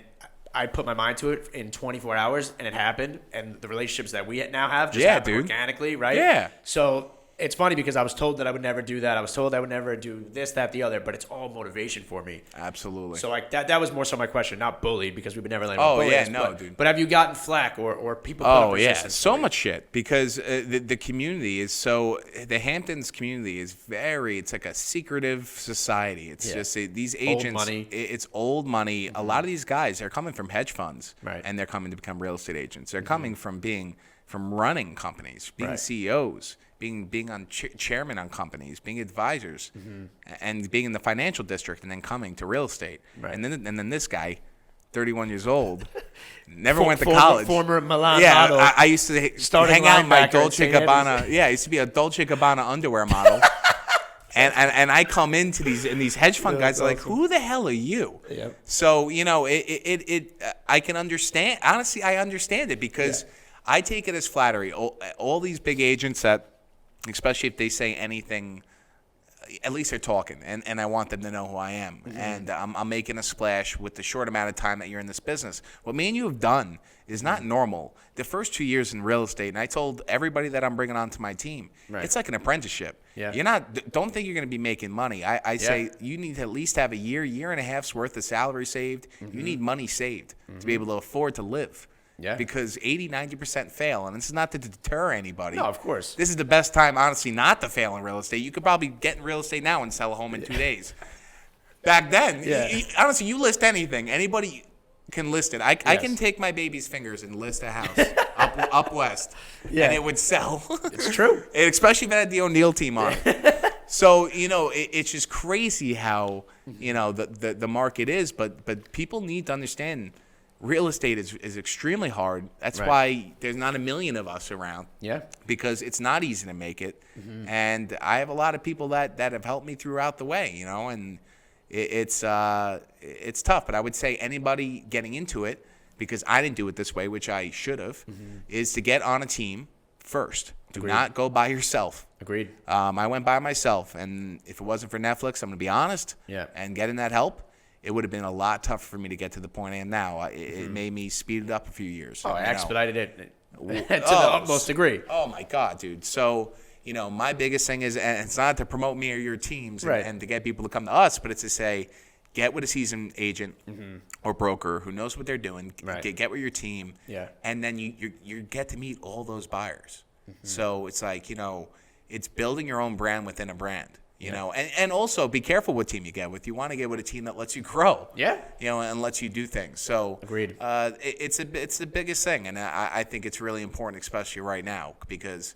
I put my mind to it in 24 hours, and it happened. And the relationships that we now have just happened organically, right? Yeah. So it's funny because I was told that I would never do that. I was told I would never do this, that, the other, but it's all motivation for me. Absolutely. So like that was more so my question, not bullied, because we would never let him dude. But have you gotten flack or people put up resistance? So much shit, because the community is the Hamptons community is it's like a secretive society. It's just these agents, old money. It's old money. Mm-hmm. A lot of these guys, they're coming from hedge funds, right, and they're coming to become real estate agents. They're coming from running companies, being CEOs, being on chairman on companies, being advisors, and being in the financial district, and then coming to real estate. Right. And then this guy, 31 years old, never went to college. Former Milan model. I used to hang out in my Dolce Gabbana. Yeah, I used to be a Dolce Gabbana underwear model. And I come into these hedge fund guys are like, who the hell are you? Yep. So I can understand. Honestly, I understand it because I take it as flattery. All these big agents that, especially if they say anything, at least they're talking, and I want them to know who I am. Mm-hmm. And I'm making a splash with the short amount of time that you're in this business. What me and you have done is not normal. The first 2 years in real estate, and I told everybody that I'm bringing onto my team, it's like an apprenticeship. Yeah. Don't think you're going to be making money. I say you need to at least have a year and a half's worth of salary saved. Mm-hmm. You need money saved to be able to afford to live. Yeah. Because 80-90% fail, and this is not to deter anybody. No, of course. This is the best time, honestly, not to fail in real estate. You could probably get in real estate now and sell a home in 2 days. Back then, honestly, you list anything. Anybody can list it. I can take my baby's fingers and list a house up west, and it would sell. It's true. Especially if it had the O'Neill team on it. So, it's just crazy how, the market is, but people need to understand real estate is extremely hard. That's why there's not a million of us around. Yeah. Because it's not easy to make it. Mm-hmm. And I have a lot of people that have helped me throughout the way, and it's tough. But I would say anybody getting into it, because I didn't do it this way, which I should have, is to get on a team first. Do not go by yourself. Agreed. I went by myself, and if it wasn't for Netflix, I'm going to be honest, and getting that help, it would have been a lot tougher for me to get to the point I am now. It made me speed it up a few years. Oh, I expedited it to the utmost degree. Oh, my God, dude. So, my biggest thing is, and it's not to promote me or your teams and to get people to come to us, but it's to say, get with a seasoned agent or broker who knows what they're doing. Get with your team. Yeah. And then you get to meet all those buyers. So it's like, it's building your own brand within a brand. And also be careful what team you get with. You want to get with a team that lets you grow. Yeah. And lets you do things. So agreed. It's the biggest thing, and I think it's really important, especially right now, because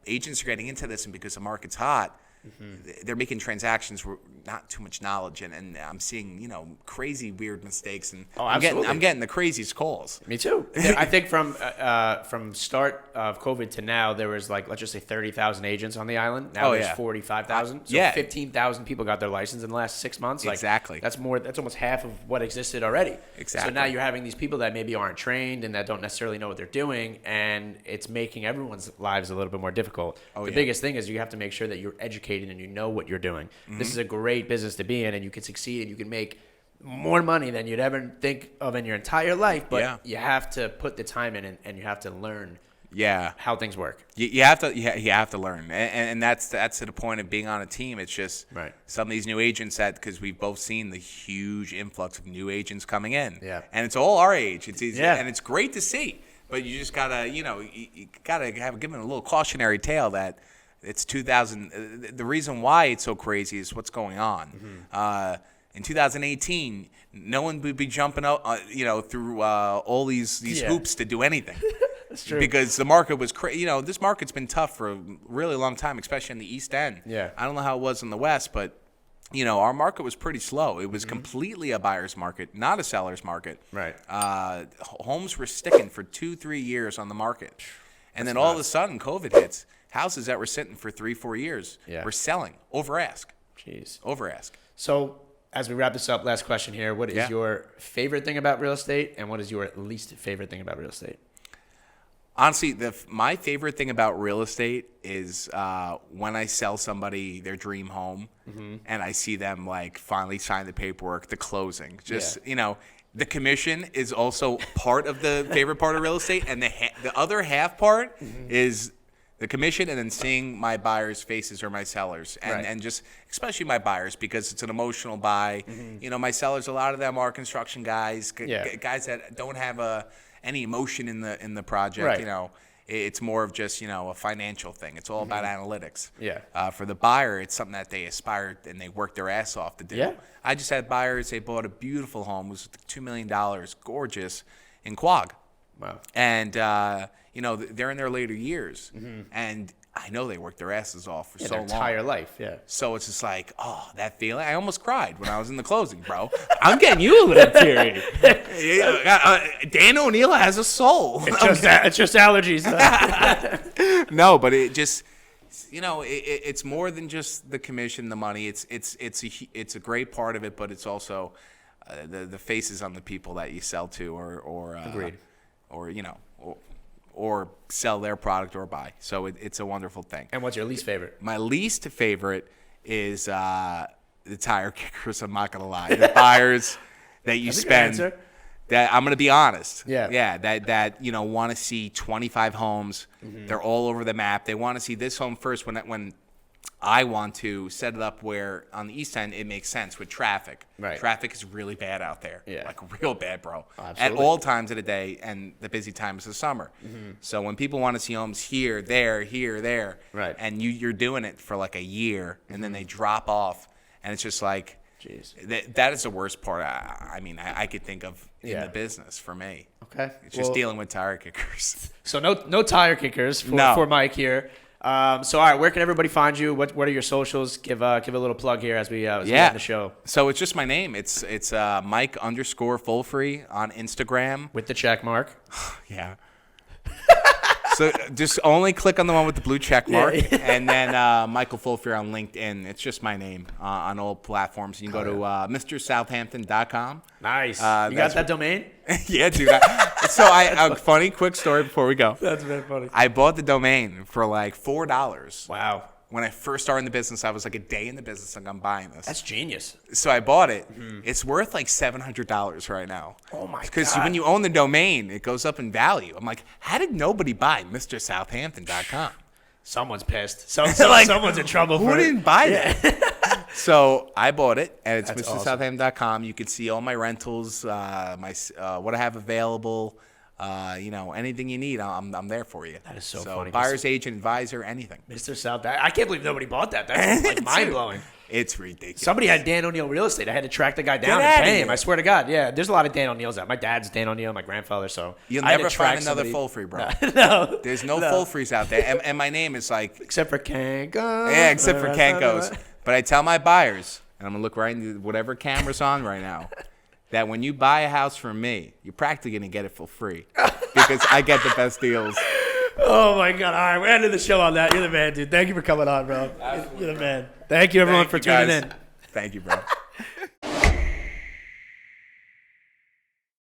agents are getting into this, and because the market's hot, they're making transactions with not too much knowledge, and I'm seeing crazy weird mistakes, and I'm getting the craziest calls. Me too. I think from start of COVID to now, there was let's just say 30,000 agents on the island. Now there's 45,000. So 15,000 people got their license in the last 6 months. Exactly. That's almost half of what existed already. Exactly. So now you're having these people that maybe aren't trained and that don't necessarily know what they're doing, and it's making everyone's lives a little bit more difficult. The biggest thing is you have to make sure that you're educated and you know what you're doing. This is a great business to be in, and you can succeed and you can make more money than you'd ever think of in your entire life, but you have to put the time in, and you have to learn Yeah. how things work. You have to learn, and that's to the point of being on a team. It's just some of these new agents because we've both seen the huge influx of new agents coming in. Yeah. And it's all our age. It's easy, and it's great to see. But you just gotta, you gotta give them a little cautionary tale that it's 2000. The reason why it's so crazy is what's going on. In 2018, no one would be jumping out, through all these hoops to do anything. That's true. Because the market was crazy. This market's been tough for a really long time, especially in the East End. Yeah. I don't know how it was in the West, but our market was pretty slow. It was completely a buyer's market, not a seller's market. Right. Homes were sticking for 2-3 years on the market. And then all of a sudden, COVID hits. Houses that were sitting for 3-4 years were selling. Over ask. Jeez. Over ask. So as we wrap this up, last question here. What is your favorite thing about real estate, and what is your least favorite thing about real estate? Honestly, my favorite thing about real estate is when I sell somebody their dream home and I see them finally sign the paperwork, the closing. The commission is also part of the favorite part of real estate, and the other half part is the commission, and then seeing my buyers' faces or my sellers, and just especially my buyers, because it's an emotional buy. My sellers, a lot of them are construction guys, guys that don't have any emotion in the project. It's more of just a financial thing. It's all about analytics. For the buyer, it's something that they aspire and they work their ass off to do. I just had buyers. They bought a beautiful home. It was $2 million, gorgeous, in Quag. Wow. And they're in their later years, and I know they worked their asses off for so their long. entire life. So it's just that feeling. I almost cried when I was in the closing, bro. I'm getting you a little teary. Dan O'Neill has a soul. It's just allergies. No, but it just, it's more than just the commission, the money. It's a great part of it, but it's also the faces on the people that you sell to, or Agreed. Or sell their product or buy. So it's a wonderful thing. And what's your least favorite? My least favorite is the tire kickers. I'm not gonna lie. The buyers that you spend. That I'm gonna be honest. That want to see 25 homes. They're all over the map. They want to see this home first. When I want to set it up where on the East End it makes sense with traffic. Right. Traffic is really bad out there. Real bad, bro. Absolutely. At all times of the day, and the busy times of summer. So when people want to see homes here, there, right, and you're doing it for a year, and then they drop off, and it's just jeez. That is the worst part. I could think of in the business for me. Okay. It's just dealing with tire kickers. So no tire kickers for Mike here. All right, where can everybody find you? What are your socials? Give a little plug here as we end the show. So it's just my name. It's Mike_Fulfree on Instagram with the check mark. Yeah. So just only click on the one with the blue check mark, and then Michael Fulfree on LinkedIn. It's just my name on all platforms. You can go to MrSouthampton.com. Nice. You got that domain? Yeah, dude. Funny quick story before we go. That's very funny. I bought the domain for $4. Wow. When I first started in the business, I was a day in the business, I'm buying this. That's genius. So I bought it. It's worth $700 right now. Oh my god! Because when you own the domain, it goes up in value. I'm like, how did nobody buy MrSouthampton.com? Someone's pissed. Someone's in trouble. Who didn't buy that? So I bought it, and it's That's MrSouthampton.com. You can see all my rentals, what I have available. Anything you need, I'm there for you. That is so funny. Buyer's agent, advisor, anything. Mr. South. I can't believe nobody bought that. That's mind blowing. It's ridiculous. Somebody had Dan O'Neill Real Estate. I had to track the guy down and pay him. I swear to God. Yeah, there's a lot of Dan O'Neills out. My dad's Dan O'Neill, my grandfather. So you'll never find another Fulfree, bro. No, there's no Fulfrees out there. And my name is except for Kanko. Yeah, except for Kanko's. But I tell my buyers, and I'm gonna look right into whatever camera's on right now, that when you buy a house from me, you're practically going to get it for free because I get the best deals. Oh, my God. All right, we're ending the show on that. You're the man, dude. Thank you for coming on, bro. Absolutely. You're the man. Thank you, everyone, for tuning in. Thank you, bro.